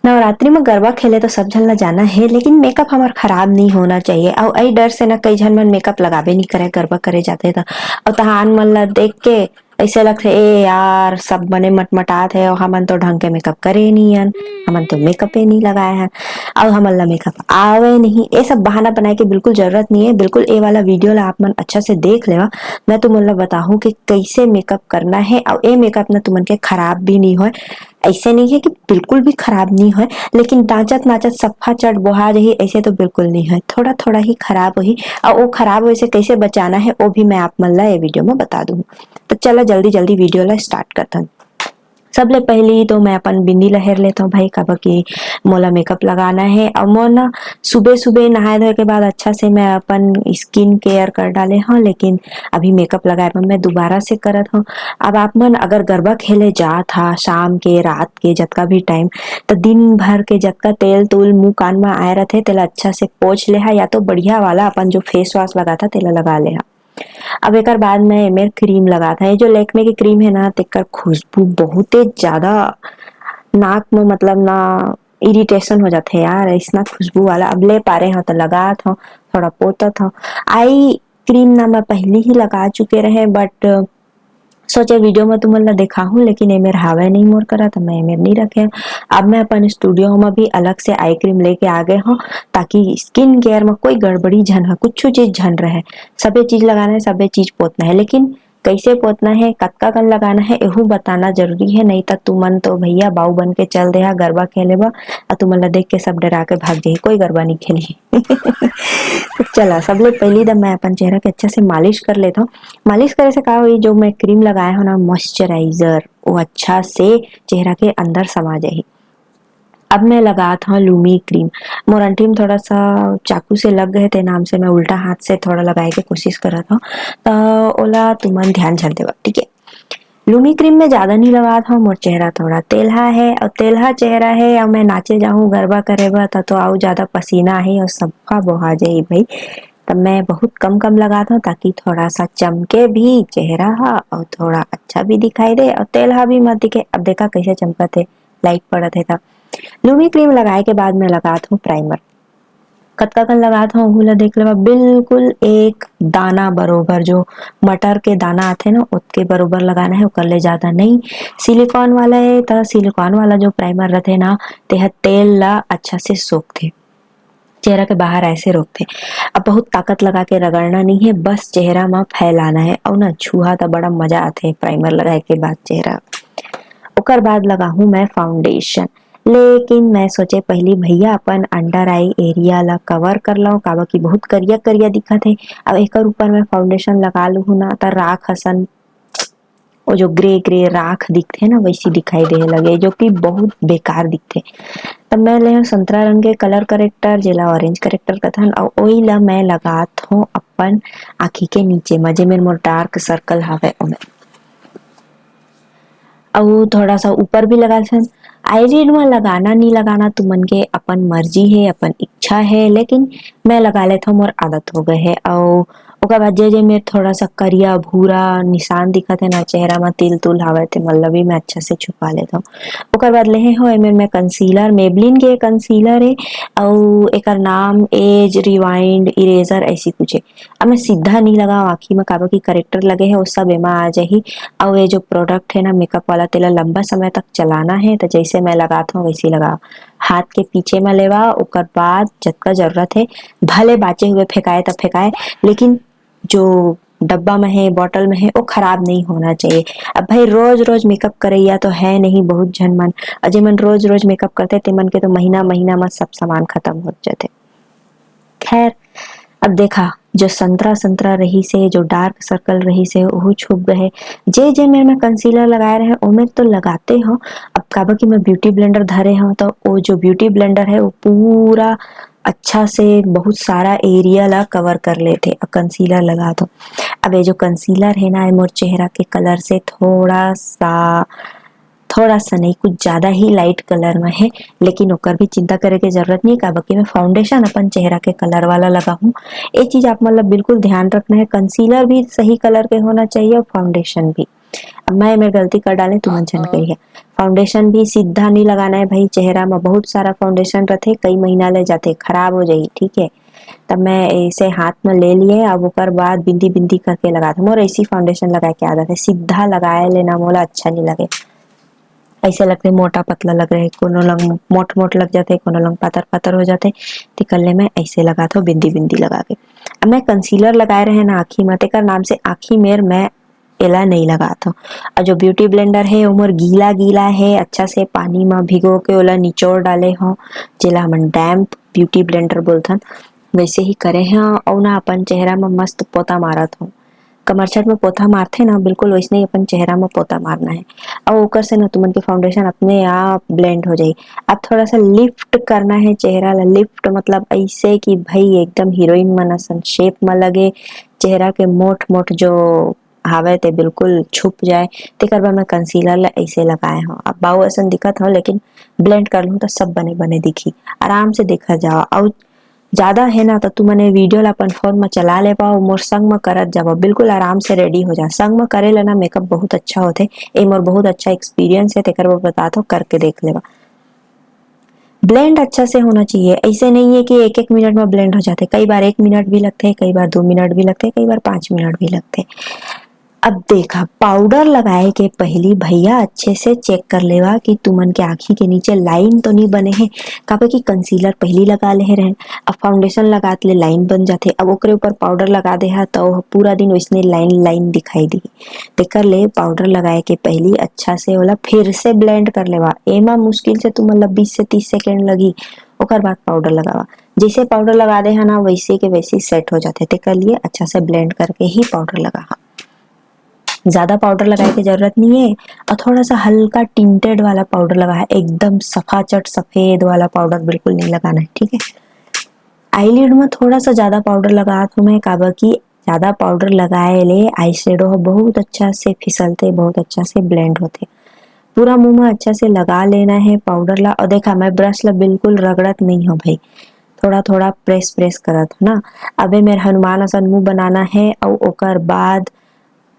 नवरात्रि में गरबा खेले तो सब झन ला जाना है, लेकिन मेकअप हमार खराब नहीं होना चाहिए। और आई डर से ना कई झन मन मेकअप लगाबे नहीं करे गरबा करे जाते तो। और तहान मन ला देख के ऐसे लगथे ए यार सब बने मटमटात है और हमन तो ढंग के मेकअप करे नहीं हन, हमन तो मेकअप ही नहीं लगाए हैं और हमन ला मेकअप आवे नहीं। ये सब बहाना बनाए के बिल्कुल जरूरत नहीं है। बिल्कुल ए वाला वीडियो ला आप मन अच्छा से देख लेवा। मैं तुमन ला बताहूँ कि कैसे मेकअप करना है और ए मेकअप ना तुमन के खराब भी नहीं हो। ऐसे नहीं है कि बिल्कुल भी खराब नहीं है, लेकिन नाचत नाचत सफा चट बोहा रही ऐसे तो बिल्कुल नहीं है, थोड़ा थोड़ा ही खराब हुई। और वो खराब हुए से कैसे बचाना है वो भी मैं आप मन ला ये वीडियो में बता दूँ। तो चलो जल्दी जल्दी वीडियो ला स्टार्ट करता हूँ। सबले पहली तो मैं अपन बिंदी लहर लेता हूँ भाई, काबर की मोला मेकअप लगाना है। और मोर ना सुबह सुबह नहाए धोए के बाद अच्छा से मैं अपन स्किन केयर कर डाले हाँ, लेकिन अभी मेकअप लगाए पर मैं दोबारा से करत हूँ। अब आप मन अगर गरबा खेले जात हा शाम के रात के जतका भी टाइम, तो दिन भर के जतका तेल तूल मुंह कान में आए रहते तेला अच्छा से पोछ ले हा, या तो बढ़िया वाला अपन जो फेस वॉश लगाता तेला लगा ले हा। अब एक बाद में एमेर क्रीम लगाता है, जो लैक्मे की क्रीम है ना तेकर खुशबू बहुत ही ज्यादा नाक में मतलब ना इरिटेशन हो जाते है यार, ऐसा खुशबू वाला। अब ले पा रहे हो तो लगा था, थोड़ा पोता था। आई क्रीम ना मैं पहले ही लगा चुके रहे, बट सोचे वीडियो में तुमन ला देखा हूँ, लेकिन एमेर हावे नहीं मोर करा तो मैं एमेर नहीं रखे। अब मैं अपन स्टूडियो में भी अलग से आई क्रीम लेके आ गए हूँ, ताकि स्किन केयर में कोई गड़बड़ी झन है, कुछ चीज झन रहे। सबे चीज लगाना है, सबे चीज पोतना है, लेकिन कैसे पोतना है कतका कन लगाना है एहू बताना जरूरी है। नहीं तो तुमन तो भैया बाऊ बन के चल दे गरबा खेले बा और तुमन ला देख के सब डरा के भाग जाही, कोई गरबा नहीं खेली। तो चला सबले पहली दम मैं अपन चेहरा के अच्छा से मालिश कर लेता हूँ। मालिश करे से का हुई, जो मैं क्रीम लगाया हूँ ना मॉइस्चराइजर, वो अच्छा से चेहरा के अंदर समा जाही। अब मैं लगात हूँ लूमी क्रीम। मोर अंटी में थोड़ा सा चाकू से लग गए थे नाम से मैं उल्टा हाथ से थोड़ा लगाए के कोशिश कर रहा था, तो ओला तुमन ध्यान झन देवा ठीक है। लूमी क्रीम में ज्यादा नहीं लगा था, मोर चेहरा थोड़ा तेलहा है और तेलहा चेहरा है, और मैं नाचे जाऊँ गरबा करे बा तो आऊ ज्यादा पसीना है और सबका बहा जाई भाई। तब मैं बहुत कम कम लगाता हूँ ताकि थोड़ा सा चमके भी चेहरा हा और थोड़ा अच्छा भी दिखाई दे और तेलहा भी मत दिखे। अब देखा कैसे चमका थे, लाइट पड़ा थे तब। लूमी क्रीम लगाए के बाद मैं लगाता हूँ प्राइमर। कतका कन लगाता हूँ ओला देख लेवा, बिल्कुल एक दाना बरोबर, जो मटर के दाना आते ना उतके बरोबर लगाना है, ओकर ले ज्यादा नहीं। सिलिकॉन वाला है तो सिलिकॉन वाला जो प्राइमर रहते ना तेह तेल ला अच्छा से सोखते, चेहरा के बाहर ऐसे रोकते। अब बहुत ताकत लगा के रगड़ना नहीं है, बस चेहरा में फैलाना है। और ना छुहा तो बड़ा मजा आते है प्राइमर लगाए के बाद चेहरा। ओकर बाद लगा हूँ मैं फाउंडेशन, लेकिन मैं सोचे पहली भैया अपन अंडर आई एरिया ला कवर कर लो, काबर की बहुत करिया करिया दिखत है। अब एक ऊपर मैं फाउंडेशन लगा लू ना तो राख हसन वो जो ग्रे ग्रे राख दिखते ना वैसी दिखाई दे लगे, जो कि बहुत बेकार दिखते। तब मैं ले संतरा रंग के कलर करेक्टर जेला ऑरेंज करेक्टर कथन, और ओही ला मैं लगात हूँ अपन आँखी के नीचे मजे में मोर डार्क सर्कल हवे ओमे। और थोड़ा सा ऊपर भी लगा सन। आईलिड में लगाना नहीं लगाना तुमन के अपन मर्जी है, अपन इच्छा है, लेकिन मैं लगा लेता हूँ, मोर आदत हो गए है। और ओकर बाद जे जे मेरे थोड़ा सा करिया भूरा निशान दिखत है ना चेहरा में तिल तुल हवे थे, मतलब भी मैं अच्छा से छुपा लेता हूँ। ओकर बाद लेहे हो एमेर मैं कंसीलर, मेबलिन के कंसीलर है और एकर नाम एज रिवाइंड इरेजर ऐसी कुछ है। अब मैं सीधा नहीं लगा आँखी में, काबर की करेक्टर लगे है वो सब एमा आ जाही। और ये जो प्रोडक्ट है ना मेकअप वाला तेला लंबा समय तक चलाना है, तो जैसे मैं लगाता हूँ वैसे लगा। हाथ के पीछे में लेवा, ओकर बाद जतका जरूरत है भले बाचे हुए फेंकाए तब फेंकाए, लेकिन जो डब्बा में है बॉटल में है वो खराब नहीं होना चाहिए। अब भाई रोज रोज मेकअप करैया तो है नहीं बहुत झन मन, अजय मन रोज रोज मेकअप करते ते मन के तो महीना महीना में सब सामान खत्म हो जाते। खैर अब देखा जो संतरा संतरा रही से, जो डार्क सर्कल रही से वो छुप गए। जे जे मेरे में कंसीलर लगाए रहे ओमे तो लगाते हो। अब काबा की मैं ब्यूटी ब्लेंडर धरे हूँ, तो वो जो ब्यूटी ब्लेंडर है वो पूरा अच्छा से बहुत सारा एरिया ला कवर कर लेते और कंसीलर लगा दो। अब ये जो कंसीलर है ना ये मोर चेहरा के कलर से थोड़ा सा नहीं कुछ ज्यादा ही लाइट कलर में है, लेकिन ओकर भी चिंता करे के जरूरत नहीं, काबर की मैं फाउंडेशन अपन चेहरा के कलर वाला लगा हूँ। ये चीज आप मतलब बिल्कुल ध्यान रखना है, कंसीलर भी सही कलर के होना चाहिए और फाउंडेशन भी। अब मैं गलती कर डाले तुम झन कही है। फाउंडेशन भी सीधा नहीं लगाना है भाई। चेहरा में बहुत सारा फाउंडेशन रथे, कई महीना ले जाते, खराब हो जाई, ठीक है। तब मैं ऐसे हाथ में ले लिए, अब ओकर बाद बिंदी बिंदी करके लगा था। मोर ऐसी फाउंडेशन लगा के आदत है, सीधा लगाए लेना मोला अच्छा नहीं लगे। ऐसे लगते मोटा पतला लग रहे, कोनो लंग मोट मोट लग जाते, कोनो लंग पातर पातर हो जाते। तो कल मैं ऐसे लगा था बिंदी बिंदी लगा के। अब मैं कंसीलर लगाए रहे ना आँखी में, तेकर नाम से आँखी मेर मैं एला नहीं लगाता। और जो ब्यूटी ब्लेंडर है उमर गीला गीला है, अच्छा से पानी में भिगो के ओला निचोड़ डाले हो, जेला हमन डैम्प ब्यूटी ब्लेंडर बोलथन। वैसे ही करे हैं और ना अपन चेहरा में मस्त पोता मारत हो। कमरछट में पोता मारते ना, बिल्कुल वैसे ही अपन चेहरा में पोता मारना है। और ऊपर से ना तुमन के फाउंडेशन अपने आप ब्लेंड हो जाए। अब थोड़ा सा लिफ्ट करना है चेहरा ला। लिफ्ट मतलब ऐसे कि भाई एकदम हीरोइन मन असन शेप में लगे, चेहरा के मोट मोट जो हावे ते बिल्कुल छुप जाए। तेकर बाद मैं कंसीलर ला ऐसे लगाए हूँ। अब बाऊ असन दिखत हो, लेकिन ब्लेंड कर लूँ तो सब बने बने दिखी, आराम से देखा जाओ। और ज्यादा है ना तो तू मने वीडियो ला अपन फोन में चला ले पाओ, मोर संग में करत जाओ, बिल्कुल आराम से रेडी हो जा। संग में करे लेना मेकअप बहुत अच्छा होते। ए मोर बहुत अच्छा एक्सपीरियंस है, तेकर वो बता दो, करके देख लेवा। ब्लेंड अच्छा से होना चाहिए, ऐसे नहीं है कि एक एक मिनट में ब्लेंड हो जाते। कई बार 1 मिनट भी लगते हैं, कई बार 2 मिनट भी लगते हैं, कई बार 5 मिनट भी लगते हैं। अब देखा, पाउडर लगाए के पहली भैया अच्छे से चेक कर लेवा कि तुमन के आँखी के नीचे लाइन तो नहीं बने हैं। काहे कि कंसीलर पहली लगा ले रहे, अब फाउंडेशन लगात ले लाइन बन जाते, अब ओकरे ऊपर पाउडर लगा दे हा तो पूरा दिन वैसने लाइन लाइन दिखाई दी। तेकर ले पाउडर लगाए के पहली अच्छा से ओला फिर से ब्लेंड कर लेवा। एमा मुश्किल से तुम मतलब 20 से 30 सेकेंड लगी, ओकर बाद पाउडर लगावा। जैसे पाउडर लगा दे है ना, वैसे के वैसे सेट हो जाते। तेकर लिए अच्छा से ब्लेंड करके ही पाउडर लगा। ज्यादा पाउडर लगाने की जरूरत नहीं है, और थोड़ा सा हल्का टिंटेड वाला पाउडर लगा है, एकदम सफाचट सफेद वाला पाउडर बिल्कुल नहीं लगाना है, ठीक है। आईलिड में थोड़ा सा ज्यादा पाउडर लगा तो मैं काबा की ज्यादा पाउडर लगाए ले आई शेडो बहुत अच्छा से फिसलते, बहुत अच्छा से ब्लेंड होते। पूरा मुंह में अच्छा से लगा लेना है पाउडर ला। और देखा मैं ब्रश ला बिल्कुल रगड़त नहीं हो भाई, थोड़ा थोड़ा प्रेस प्रेस करत हो ना। अबे मेरे हनुमान असन मुंह बनाना है और ओकर बाद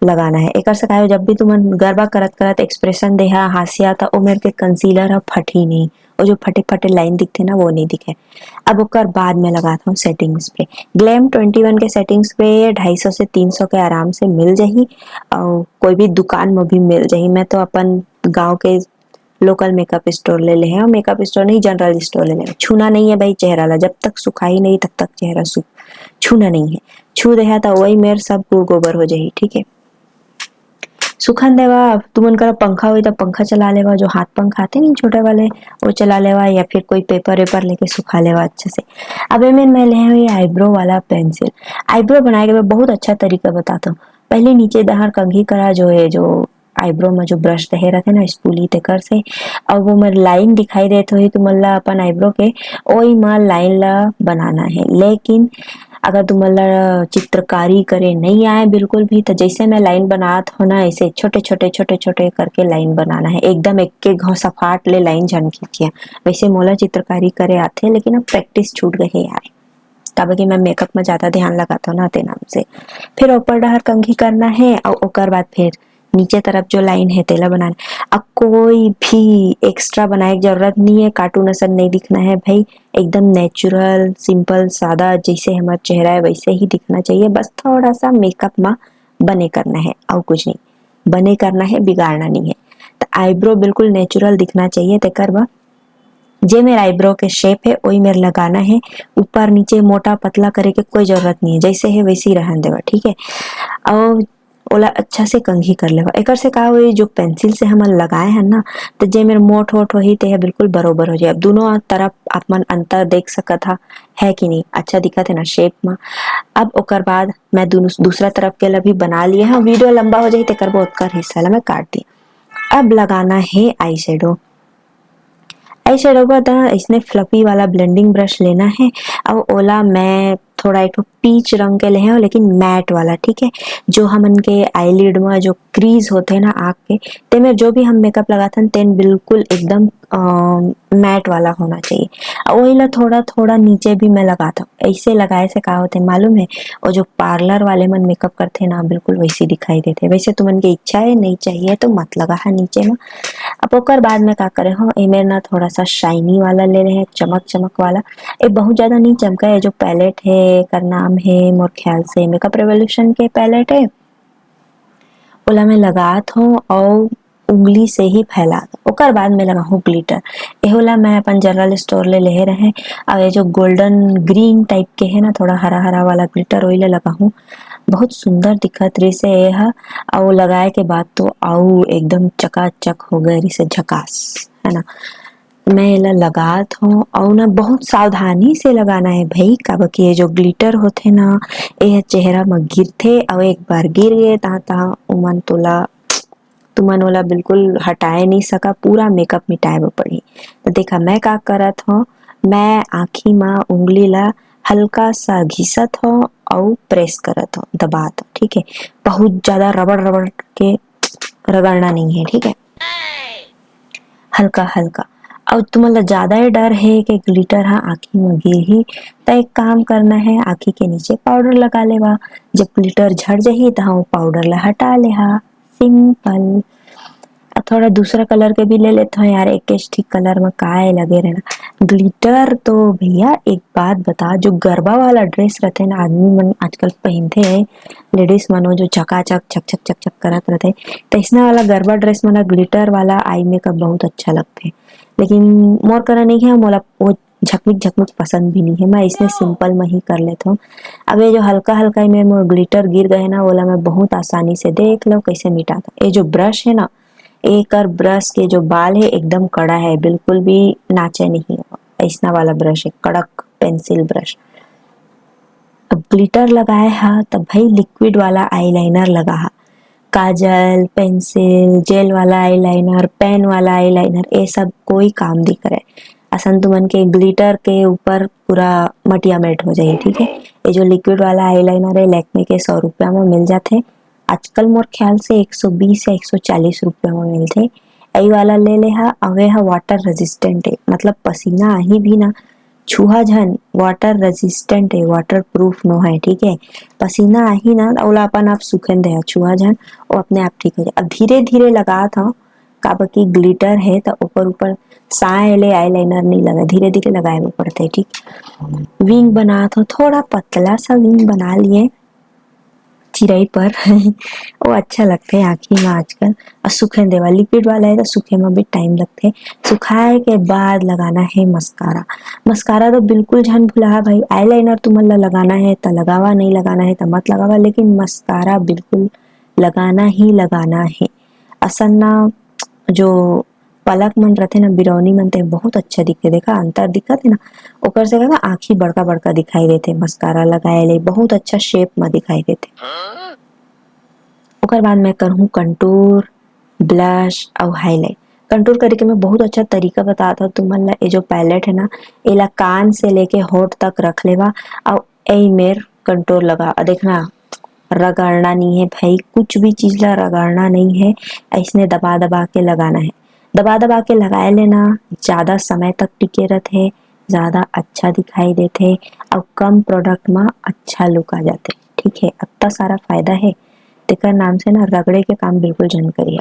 लगाना है। एकर से काय जब भी तुमन गरबा करत करत एक्सप्रेशन देहा हास्या था, ओ मेरे के कंसीलर ह फटी नहीं, वो जो फटे फटे लाइन दिखते ना वो नहीं दिखे। अब ओकर बाद में लगाता हूँ सेटिंग स्प्रे। ग्लैम 21 के सेटिंग स्प्रे 250 से 300 के आराम से मिल जाही, और कोई भी दुकान में भी मिल जाही। मैं तो अपन गांव के लोकल मेकअप स्टोर ले ले हैं, और मेकअप स्टोर नहीं जनरल स्टोर ले ले। छूना नहीं है भाई चेहरा ला, जब तक सुखाई नहीं तब तक चेहरा छूना नहीं है। छू दे तो वही मेरे सब गुड़ गोबर हो जाही, ठीक है। सुखन देवा, तुमन करा पंखा हुई तो पंखा चला लेवा, जो हाथ पंखा आते नहीं छोटे वाले, वो चला लेवा, या फिर कोई पेपर वेपर लेके सुखा लेवा अच्छे से। अब मैं ले हुई आईब्रो वाला पेंसिल। आईब्रो बनाए के मैं बहुत अच्छा तरीका बताता हूँ। पहले नीचे दहाड़ कंघी करा, जो है जो आईब्रो में जो ब्रश दहे रहते ना स्पूली तेकर से, और वो मेरे लाइन दिखाई देते हुई तुमला अपन आईब्रो के ओई में लाइन ला बनाना है। लेकिन अगर तुमला चित्रकारी करे नहीं आए बिल्कुल भी, तो जैसे मैं लाइन बनात हो ना, ऐसे छोटे छोटे छोटे छोटे करके लाइन बनाना है, एकदम एक एक घाव सपाट ले लाइन झन खींचिया। वैसे मोला चित्रकारी करे आते, लेकिन अब प्रैक्टिस छूट गई है यार, तब कि मैं मेकअप में ज्यादा ध्यान लगाता हूँ ना ते नाम से। फिर ऊपर डहर कंघी करना है, और ओकर बाद फिर नीचे तरफ जो लाइन है तेला बनाना। अब कोई भी एक्स्ट्रा बनाए की जरूरत नहीं है, कार्टून असन नहीं दिखना है भाई, एकदम नेचुरल सिंपल सादा जैसे हमारा चेहरा है वैसे ही दिखना चाहिए। बस थोड़ा सा मेकअप में बने करना है और कुछ नहीं, बने करना है, बिगाड़ना नहीं है। तो आईब्रो बिल्कुल नेचुरल दिखना चाहिए। तेकर बाद जे मेरा आईब्रो के शेप है वही मेरे लगाना है। ऊपर नीचे मोटा पतला करे के कोई जरूरत नहीं है, जैसे है वैसे ही रहने देवा, ठीक है। और ओला अच्छा से कंघी कर लेवा। एकर से का हुई, जो पेंसिल से हमन लगाए हैं ना, तो जे मेरे मोट होट होही ते बिल्कुल बरोबर हो जाए। अब दोनों तरफ आपमन अंतर देख सकत है कि नहीं, अच्छा दिखत है ना शेप में। अब ओकर बाद मैं दूसरा तरफ के लिए भी बना लिए हैं। वीडियो लंबा हो जाए तो करबो, ओकर हिस्सा ला मैं काट दी। अब लगाना है आई शेडो। आई शेडो का था इसने फ्लफी वाला ब्लेंडिंग ब्रश लेना है, और ओला मैं थोड़ा एक पीच रंग के ले हैं, लेकिन मैट वाला, ठीक है। जो हमन के आईलिड में जो क्रीज होते हैं ना आँख के, ते में जो भी हम मेकअप लगाते हैं तेन बिल्कुल एकदम मैट वाला होना चाहिए। वही ला थोड़ा थोड़ा नीचे भी मैं लगाता हूँ, ऐसे लगाए से का होते मालूम है, और जो पार्लर वाले मन मेकअप करते ना बिल्कुल वैसे दिखाई देते। वैसे तुमन के इच्छा है, नहीं चाहिए तो मत लगा है नीचे में। अब ओकर बाद में का करे हो, एमे ना थोड़ा सा शाइनी वाला ले रहे हैं, चमक चमक वाला। ये बहुत ज्यादा नहीं चमका है, जो पैलेट है कर नाम है मोर ख्याल से मेकअप रेवोल्यूशन के पैलेट है, ओला में लगात हूँ और उंगली से ही फैलात ओकर बाद में लगाहूँ ग्लिटर। एहोला मैं अपन जनरल स्टोर ले ले रहे, और ये जो गोल्डन ग्रीन टाइप के है ना, थोड़ा हरा हरा वाला ग्लिटर ओइले लगाहूँ, बहुत सुंदर दिखत रही से यह। और लगाए के बाद तो आउ एकदम चकाचक हो गए रही से, झकास है ना। मैं एला लगात हूँ और ना बहुत सावधानी से लगाना है भाई, काबर कि ये जो ग्लिटर होथे ना, ये चेहरा में गिरथे और एक बार गिर गए तहाँ तहाँ उमन तोला तुमन ओला बिल्कुल हटाए नहीं सका, पूरा मेकअप मिटाए बर पड़ही। तो देखा मैं का करत हूँ, मैं आँखी में उंगली ला हल्का सा घिसत हूँ और प्रेस करत हूँ, दबात हूँ, ठीक है। बहुत ज्यादा रबड़ रबड़ के रगड़ना नहीं है, ठीक है, हल्का हल्का। और तुम्हारा ज्यादा ही डर है कि ग्लिटर हाँ आँखी में गिर ही, तो एक काम करना है, आँखी के नीचे पाउडर लगा लेवा। जब ग्लिटर झड़ जाही तो हाँ पाउडर ला हटा ले हा, सिंपल। अब थोड़ा दूसरा कलर के भी ले लेते हैं यार, एक ठीक कलर में काहे लगे रहना। ग्लिटर तो भैया एक बात बता, जो गरबा वाला ड्रेस रहते ना आदमी मन आजकल पहनते हैं, लेडीज मन जो चकाचक चक चक चक चक करत रहते, तो इसना वाला गरबा ड्रेस में ग्लिटर वाला आई मेकअप बहुत अच्छा लगते। लेकिन मोर करा नहीं है, मोला वो झकमिक झकमिक पसंद भी नहीं है, मैं इसमें सिंपल में ही कर लेता हूँ। अब ये जो हल्का हल्का में मोर ग्लिटर गिर गए ना, ओला मैं बहुत आसानी से देख लो कैसे मिटाता। ये जो ब्रश है ना, एक और ब्रश के जो बाल है एकदम कड़ा है, बिल्कुल भी नाचे नहीं, ऐसा वाला ब्रश है, कड़क पेंसिल ब्रश। अब ग्लिटर लगाए हा तब भाई लिक्विड वाला आईलाइनर लगा हा, काजल पेंसिल जेल वाला आईलाइनर पेन वाला आईलाइनर ये सब कोई काम नहीं करे। असन तुमन के ग्लिटर के ऊपर पूरा मटिया मेट हो जाए, ठीक है। ये जो लिक्विड वाला आईलाइनर है लैक्मे के 100 रुपया में मिल जाते, आजकल मोर ख्याल से 120 या 140 रुपया में मिलते। यही वाला ले ले हा, अवे हा वाटर रेजिस्टेंट है, मतलब पसीना आही भी ना छुहा झन, वाटर रेजिस्टेंट है, वाटर प्रूफ नो है, ठीक है। पसीना आही ना ओला अपन आप सुखन दे छुआ झन, वो अपने आप ठीक हो जाए। अब धीरे धीरे लगा था, काबर की ग्लिटर है तो ऊपर ऊपर साए ले आईलाइनर नहीं लगा, धीरे धीरे लगाए में पड़ता है, ठीक। विंग बना तो थोड़ा पतला सा विंग बना लिए चिराई पर वो अच्छा लगता है आँखी में आजकल। और सूखे देवा लिक्विड वाला है तो सूखे में भी टाइम लगते है। सुखाए के बाद लगाना है मस्कारा। मस्कारा तो बिल्कुल झन भुला भाई, आईलाइनर तुमन ला लगाना है तो लगावा, नहीं लगाना है तो मत लगावा, लेकिन मस्कारा बिल्कुल लगाना ही लगाना है। असल ना जो पलक मन रहते ना बिरौनी मन ते बहुत अच्छा दिखे, देखा अंतर दिखत है ना, ओकर से का आँखी बड़का बड़का दिखाई देते, मस्कारा लगाए ले बहुत अच्छा शेप में दिखाई देते। ओकर बाद मैं करहूँ कंटूर ब्लश और हाईलाइट। कंटूर करे के मैं बहुत अच्छा तरीका बताता हूँ तुमन ला। ये जो पैलेट है ना, एला कान से लेके होठ तक रख लेवा और ए मेर कंटूर लगा, और देखना रगड़ना नहीं है भाई, कुछ भी चीज ला रगड़ना नहीं है, ऐसने दबा दबा के लगाना है। दबा दबा के लगाए लेना, ज्यादा समय तक टिके रहते, ज्यादा अच्छा दिखाई देते और कम प्रोडक्ट में अच्छा लुक आ जाते, ठीक है। इतना सारा फायदा है, तेकर नाम से ना रगड़े के काम बिल्कुल जन करिए।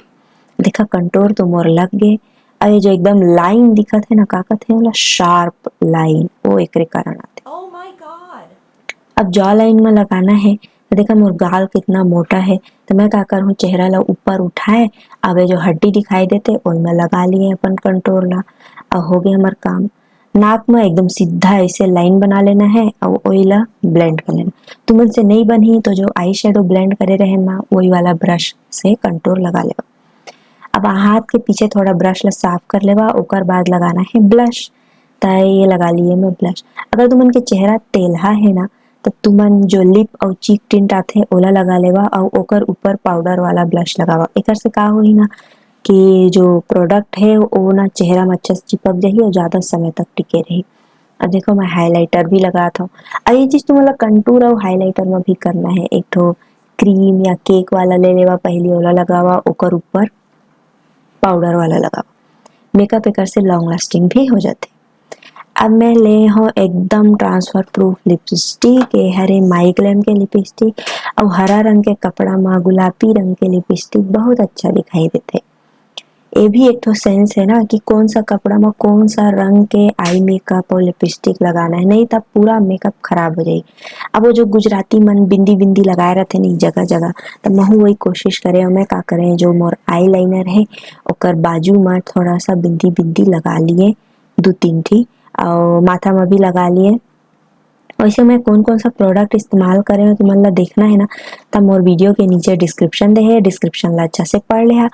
देखा कंटूर तो मोर लग गए, और ये जो एकदम लाइन दिखत है ना, का कहते हैं, शार्प लाइन, वो एकरे कारण आते। Oh my god. अब जॉ लाइन में लगाना है तो देखा मोर गाल कितना मोटा है, तो मैं का करूँ चेहरा ला ऊपर उठाए, अब जो हड्डी दिखाई देते ओई में लगा लिए अपन कंटूर ला, और हो गया हमार काम। नाक में एकदम सीधा ऐसे लाइन बना लेना है और ओई ला ब्लेंड कर लेना। तुमन से नहीं बनी तो जो आई शेडो ब्लेंड करे रहे ना, वही वाला ब्रश से कंटूर लगा लेगा। अब हाथ के पीछे थोड़ा ब्रश ला साफ कर लेवा, ओकर बाद लगाना है ब्लश। ताई ये लगा लिए मैं ब्लश। अगर तुमन के चेहरा तेलहा है ना, तो तुमन जो लिप और चीक टिंट आथे ओला लगा लेवा और ओकर ऊपर पाउडर वाला ब्लश लगावा। एकर से का होही ना कि जो प्रोडक्ट है वो ना चेहरा में अच्छे से चिपक जाही और ज्यादा समय तक टिके रही। अब देखो मैं हाइलाइटर भी लगाता हूँ, और ये चीज तुम्हारा कंटूर और हाइलाइटर में भी करना है। एक ठो क्रीम या केक वाला ले लेवा, पहले ओला लगावा, ओकर ऊपर पाउडर वाला लगावा। मेकअप एकर से लॉन्ग लास्टिंग भी हो जाथे। अब मैं ले हूँ एकदम ट्रांसफर प्रूफ लिपस्टिक, ए हरे माइग्लेम के लिपस्टिक और हरा रंग के कपड़ा में गुलाबी रंग के लिपस्टिक बहुत अच्छा दिखाई देते। ये भी एक तो सेंस है ना कि कौन सा कपड़ा में कौन सा रंग के आई मेकअप और लिपस्टिक लगाना है, नहीं तब पूरा मेकअप खराब हो जाएगी। अब वो जो गुजराती मन बिंदी बिंदी लगाए रहते नहीं जगह जगह, तो महू वही कोशिश करे और मैं का करें जो मोर आई लाइनर है ओकर बाजू में थोड़ा सा बिंदी बिंदी लगा लिए, 2-3 ठी और माथा में भी लगा लिए। वैसे मैं कौन कौन सा प्रोडक्ट इस्तेमाल करे हो तुमन ला देखना है ना, तब मोर वीडियो के नीचे डिस्क्रिप्शन दे है, डिस्क्रिप्शन ला अच्छा से पढ़ ले।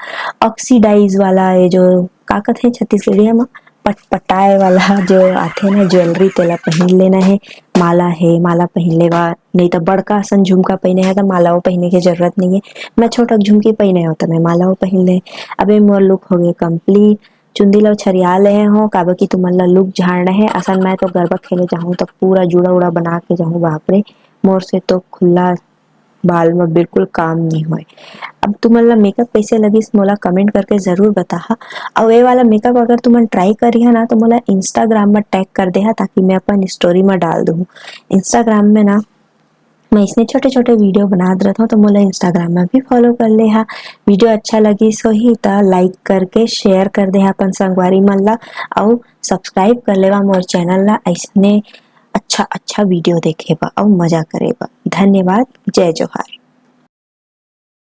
ऑक्सीडाइज वाला ये जो का कहते हैं छत्तीसगढ़िया में पटपटाए वाला जो आथे ना ज्वेलरी तेला पहन लेना है, माला पहन लेवा, नहीं तो बड़का असन झुमका पहने है तो मालाओ पहने की जरूरत नहीं है। मैं छोटक झुमकी पहने हो तो मैं मालाओ पहन ले। अबे मोर लुक हो गए कंप्लीट। चुंदी ला छरिया ले हो काबर की तुमन ला लुक झाड़ना है। असन मैं तो गरबा खेले जाऊँ तो पूरा जुड़ा उड़ा बना के जाऊँ, बाप रे मोर से तो खुला बाल में बिल्कुल काम नहीं होए। अब तुमन ला मेकअप कैसे लगिस मोला कमेंट करके जरूर बताहा। और ये वाला मेकअप अगर तुमन ट्राई करी है ना तो मोला इंस्टाग्राम में टैग कर दे ताकि मैं अपन स्टोरी में डाल दूँ। इंस्टाग्राम में ना मैं इसने छोटे छोटे वीडियो बना रहता हूँ तो मोला इंस्टाग्राम में भी फॉलो कर ले हा। वीडियो अच्छा लगी सो ही तो लाइक करके शेयर कर दे अपन संगवारी मन ला और सब्सक्राइब कर लेवा मोर चैनल ला ऐसने अच्छा अच्छा वीडियो देखे बा और मजा करे बा। धन्यवाद। जय जोहार।